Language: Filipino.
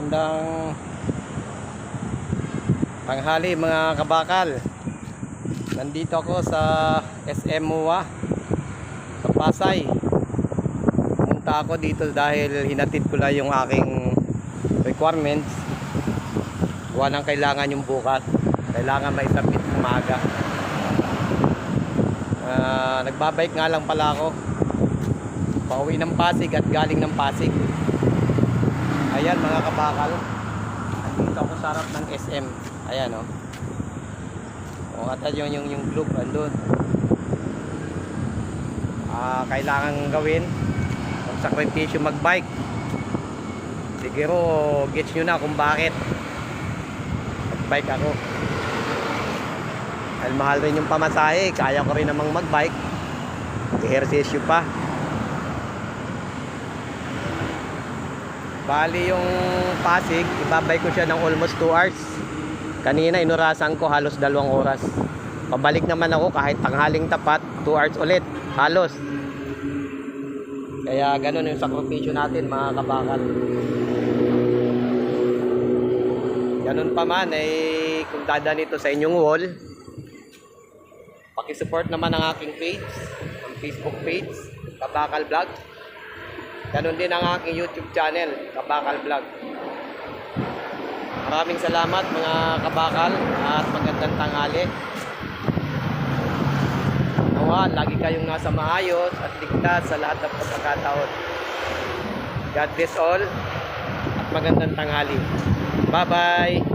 Magandang tanghali mga kabakal. Nandito ako sa SM MOA sa Pasay. Pumunta ako dito dahil hinatid ko lang yung aking requirements. Gawa ng kailangan yung bukas. Kailangan maisabit umaga. Nagbabike nga lang pala ako. Pauwi ng Pasig at galing ng Pasig. Ayan mga kabakal, dito ako sa harap ng SM. Ayan o. O at yung globe andun. Kailangan gawin magsakripisyo magbike. Siguro gets nyo na kung bakit magbike ako. Dahil mahal rin yung pamasahe. Kaya ko rin namang magbike. Ehersisyo pa. Bali yung Pasig, ibabay ko siya ng almost 2 hours. Kanina inurasan ko halos 2 oras. Pabalik naman ako kahit tanghaling tapat, 2 hours ulit, halos. Kaya ganun yung sakripisyo natin mga kabakal. Ganun pa man kung dadaan ito sa inyong wall, pakisupport naman ang aking page, ang Facebook page, Kabakal Vlog. Ganon din ang aking YouTube channel, Kabakal Vlog. Maraming salamat mga kabakal at magandang tanghali. Nawa, lagi kayong nasa maayos at ligtas sa lahat ng pagkakataon. God bless all at magandang tanghali. Bye-bye!